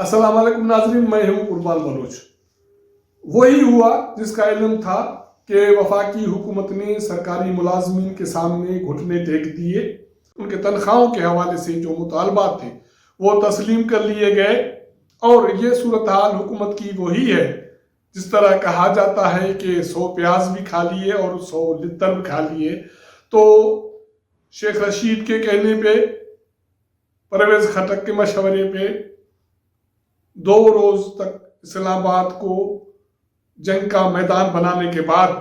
अस्सलाम वालेकुम नाजरीन, मैं हूं कुर्बान बलोच। वही हुआ जिसका इल्म था कि वफाकी हुकूमत ने सरकारी मुलाजमीन के सामने घुटने टेक दिए। उनके तनख्वाहों के हवाले से जो मुतालबात थे वो तस्लीम कर लिए गए। और ये सूरत हाल हुकूमत की वही है जिस तरह कहा जाता है कि 100 प्याज भी खा लिए और 100 लित्तर भी खा लिए। तो शेख रशीद के कहने पे, परवेज खटक के मशवरे पे 2 रोज तक इस्लामाबाद को जंग का मैदान बनाने के बाद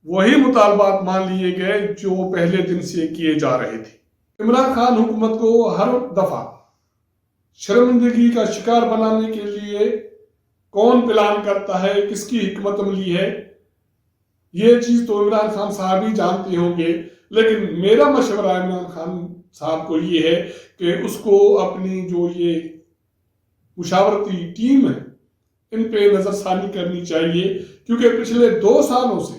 वही मुतालबात मान लिए गए जो पहले दिन से किए जा रहे थे। इमरान खान हुकूमत को हर दफा शर्मिंदगी का शिकार बनाने के लिए कौन प्लान करता है, किसकी हिकमत अमली है, ये चीज तो इमरान खान साहब ही जानते होंगे। लेकिन मेरा मशवरा इमरान खान साहब को ये है कि उसको अपनी जो ये मुशावरती टीम है इन पे नजरसानी करनी चाहिए, क्योंकि पिछले 2 सालों से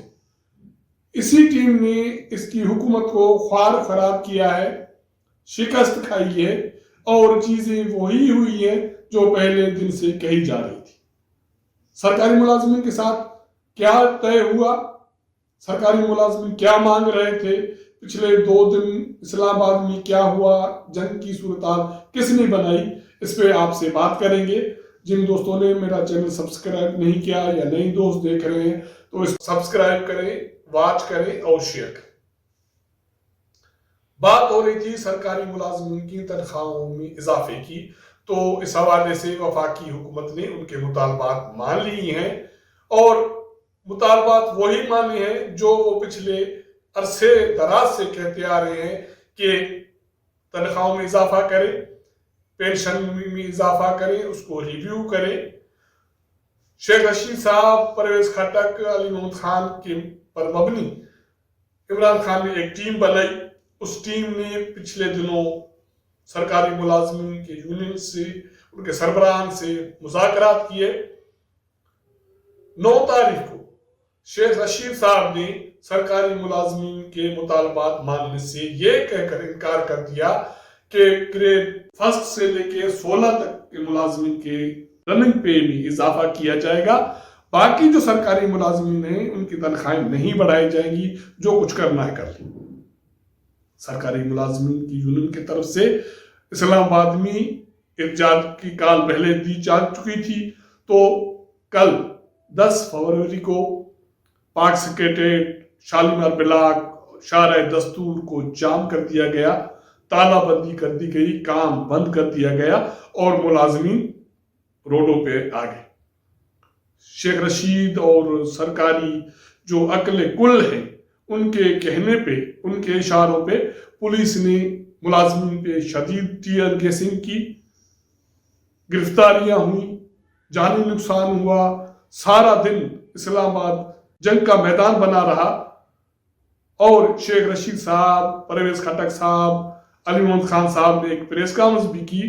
इसी टीम ने इसकी हुकूमत को ख्वार खराब किया है, शिकस्त खाई है और चीजें वही हुई है जो पहले दिन से कही जा रही थी। सरकारी मुलाजमीन के साथ क्या तय हुआ, सरकारी मुलाजमीन क्या मांग रहे थे, पिछले 2 दिन इस्लामाबाद में क्या हुआ, जंग की सूरत किसने बनाई, इस पे आपसे बात करेंगे। जिन दोस्तों ने मेरा चैनल सब्सक्राइब नहीं किया या नए दोस्त देख रहे हैं तो इस सब्सक्राइब करें, वॉच करें और शेयर करें। बात हो रही थी सरकारी मुलाजमीन की तनख्वाहों में इजाफे की, तो इस हवाले से वफाकी हुकूमत ने उनके मुतालबात मान लिए हैं और मुतालबात वही माने हैं जो वो पिछले अरसे दराज से कहते आ रहे हैं कि तनख्वाहों में इजाफा करें, पेंशन में इजाफा करें, उसको रिव्यू करें। शेख रशीद साहब, परवेज खटक, अली मोहम्मद खान के पर मबनी इमरान खान ने एक टीम बनाई। उस टीम ने पिछले दिनों सरकारी मुलाजमीन के यूनियन से, उनके सरबराहान से मुज़ाकरात किए। 9 तारीख को शेख रशीद साहब ने सरकारी मुलाजमीन के मुतालबात मानने से ये कहकर इनकार कर दिया कि ग्रेड 1 से लेके 16 तक के मुलाजमीन के रनिंग पे में इजाफा किया जाएगा। बाकी जो सरकारी मुलाजमीन हैं उनकी तनख्वाहें नहीं बढ़ाई जाएंगी, जो कुछ करना है कर लें। सरकारी मुलाजमीन की यूनियन की तरफ से इस्लामाबाद में एहतजाज की काल पहले दी जा चुकी थी। तो कल 10 फरवरी को पाक सेक्रेटेरिएट, शालीमार ब्लॉक, शाहराह दस्तूर को जाम कर दिया गया, तालाबंदी कर दी गई, काम बंद कर दिया गया और मुलाजमीन रोडों पे आ गए। शेख रशीद और सरकारी जो अकले कुल हैं उनके कहने पे, उनके इशारों पे पुलिस ने मुलाजमीन पे शदीद टीयर गैसिंग की, गिरफ्तारियां हुई, जानी नुकसान हुआ। सारा दिन इस्लामाबाद जंग का मैदान बना रहा और शेख रशीद साहब, परवेज खटक साहब, अली मोहम्मद खान साहब ने एक प्रेस कॉन्फ्रेंस भी की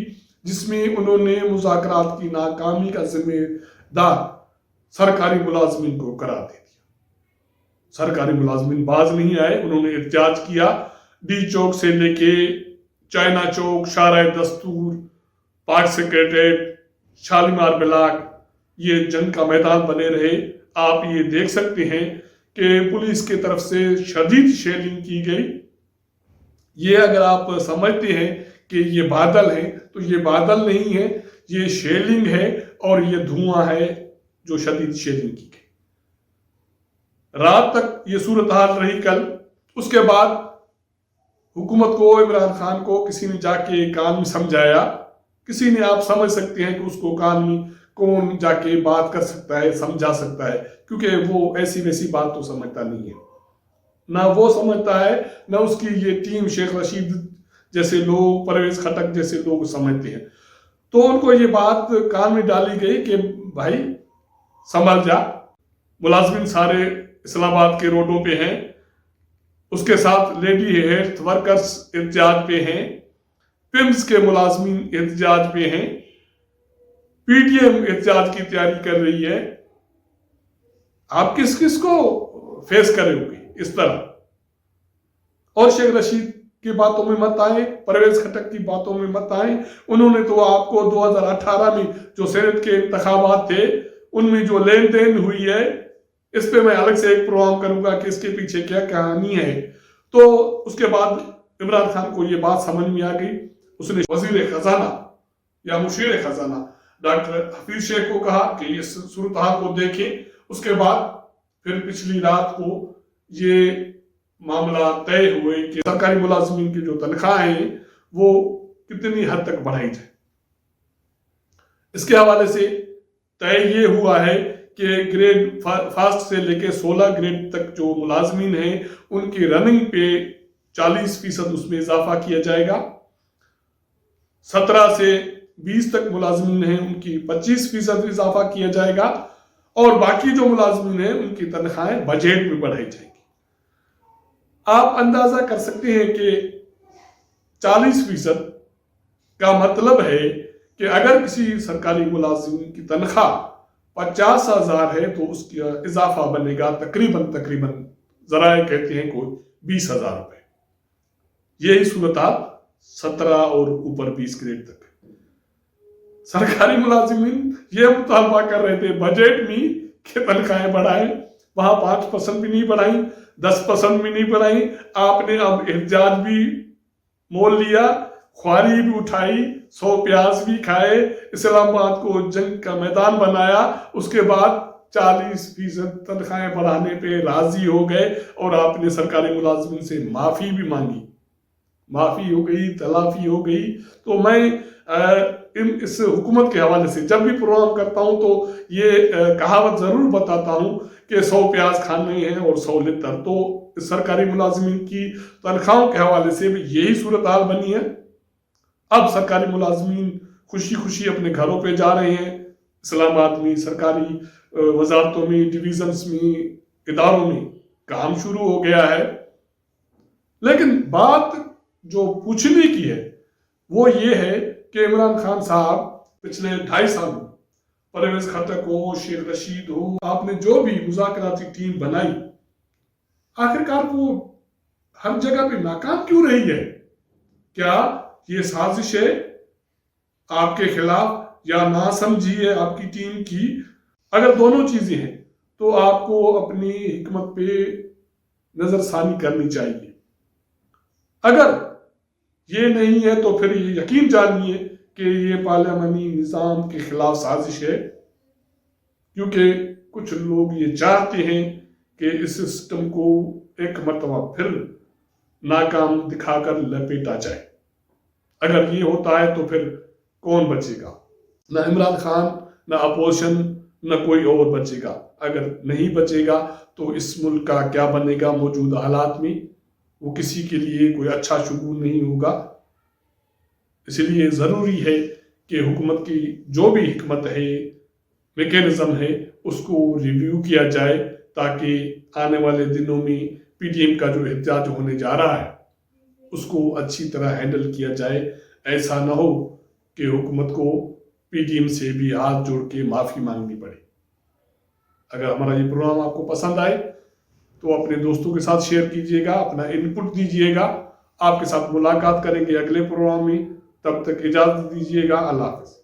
जिसमें उन्होंने मुज़ाकरात की नाकामी का जिम्मेदार सरकारी मुलाजमीन को करार दे दिया। सरकारी मुलाजमीन बाज नहीं आए, उन्होंने एहतजाज किया। डी चौक से लेके चाइना चौक, शाहराह दस्तूर, पाक सेक्रेटेरिएट, शालीमार ब्लॉक, ये जंग का मैदान बने रहे। आप ये देख सकते हैं कि पुलिस की तरफ से शदीद शेलिंग की गई। ये अगर आप समझते हैं कि ये बादल हैं तो ये बादल नहीं है, ये शेलिंग है और ये धुआं है जो शदीद शेलिंग की गई। रात तक ये सूरत हाल रही कल। उसके बाद हुकूमत को, इमरान खान को किसी ने जाके कान में समझाया। किसी ने, आप समझ सकते हैं कि उसको कान में कौन जाके बात कर सकता है, समझा सकता है, क्योंकि वो ऐसी वैसी बात तो समझता नहीं है, ना वो समझता है ना उसकी ये टीम, शेख रशीद जैसे लोग, परवेज खटक जैसे लोग समझते हैं। तो उनको ये बात कान में डाली गई कि भाई संभल जा, मुलाजमीन सारे इस्लामाबाद के रोडों पे हैं, उसके साथ लेडी हेल्थ वर्कर्स एहतजाज पे हैं, पिम्स के मुलाजमीन एहतजाज पे हैं, पीटीएम एहतजाज की तैयारी कर रही है। आप किस किस को फेस करोगे इस तरह? और शेख रशीद की बातों में मत आए, परवेज खटक की बातों में मत आए। उन्होंने तो आपको 2018 में जो सेनेट के इंतखाबात थे उनमें जो लेन देन हुई है, इस पे मैं अलग से एक प्रोग्राम करूंगा कि इसके पीछे क्या कहानी है। तो उसके बाद इमरान खान को ये बात समझ में आ गई। उसने वजीर खजाना या मुशीर खजाना डॉक्टर हफीज शेख को कहा कि इस सूरत हाल को देखें। उसके बाद फिर पिछली रात को ये मामला तय हुए कि सरकारी मुलाजमीन की जो तनख्वाहें हैं वो कितनी हद तक बढ़ाई जाए। इसके हवाले से तय ये हुआ है कि ग्रेड फर्स्ट से लेके 16 ग्रेड तक जो मुलाजमीन हैं उनकी रनिंग पे 40% उसमें इजाफा किया जाएगा। 17 से 20 तक मुलाजमीन हैं उनकी 25% इजाफा किया जाएगा और बाकी जो मुलाजमीन हैं उनकी तनख्वाहें बजट में बढ़ाई जाएगी। आप अंदाजा कर सकते हैं कि 40% का मतलब है कि अगर किसी सरकारी मुलाजिम की तनख्वाह 50,000 है तो उसका इजाफा बनेगा तकरीबन जराए कहते हैं कोई 20,000 रुपए। यही सूरत 17 और ऊपर 20 ग्रेड तक। सरकारी मुलाजिमीन ये मुतालबा कर रहे थे बजट में कि तनख्वाहें बढ़ाएं, वहां 5% भी नहीं बढ़ाई, 10% भी नहीं बढ़ाई। आपने अब एहतजाज भी मोल लिया, ख्वारी भी उठाई, 100 प्याज भी खाए, इस्लामाबाद को जंग का मैदान बनाया। उसके बाद 40% तनख्वाहें बढ़ाने पे राजी हो गए और आपने सरकारी मुलाजिमीन से माफी भी मांगी। माफी हो गई, तलाफी हो गई। तो मैं इस हुकूमत के हवाले से जब भी प्रोग्राम करता हूं तो ये कहावत जरूर बताता हूं कि 100 प्याज खाने हैं और 100 लितर। तो सरकारी मुलाजिमीन की तनख्वाहों के हवाले से भी यही सूरत हाल बनी है। अब सरकारी मुलाजिमीन खुशी खुशी अपने घरों पे जा रहे हैं। इस्लामाबाद में सरकारी वजारतों में, डिवीजन्स में, इदारों में काम शुरू हो गया है। लेकिन बात जो पूछने की है वो ये है कि इमरान खान साहब पिछले 2.5 साल में परवेज खटक हो, शेख रशीद हो, आपने जो भी मुज़ाकराती टीम बनाई, आखिरकार वो हर जगह पे नाकाम क्यों रही है? क्या ये साजिश है आपके खिलाफ या नासमझी है आपकी टीम की? अगर दोनों चीजें हैं तो आपको अपनी हिकमत पे नजरसानी करनी चाहिए। अगर ये नहीं है तो फिर ये यकीन जानिए कि ये पार्लियामानी निज़ाम के खिलाफ साजिश है, क्योंकि कुछ लोग ये चाहते हैं कि इस सिस्टम को एक मर्तबा फिर नाकाम दिखाकर लपेटा जाए। अगर ये होता है तो फिर कौन बचेगा? ना इमरान खान, ना अपोजिशन, ना कोई और बचेगा। अगर नहीं बचेगा तो इस मुल्क का क्या बनेगा मौजूदा हालात में? वो किसी के लिए कोई अच्छा शुगून नहीं होगा। इसलिए ज़रूरी है कि हुकूमत की जो भी हिकमत है, मैकेनिज्म है, उसको रिव्यू किया जाए ताकि आने वाले दिनों में पीडीएम का जो एहतजाज होने जा रहा है उसको अच्छी तरह हैंडल किया जाए। ऐसा ना हो कि हुकूमत को पीडीएम से भी हाथ जोड़ के माफ़ी मांगनी पड़े। अगर हमारा ये प्रोग्राम आपको पसंद आए तो अपने दोस्तों के साथ शेयर कीजिएगा, अपना इनपुट दीजिएगा। आपके साथ मुलाकात करेंगे अगले प्रोग्राम में। तब तक इजाज़त दीजिएगा। अल्लाह हाफ़िज़।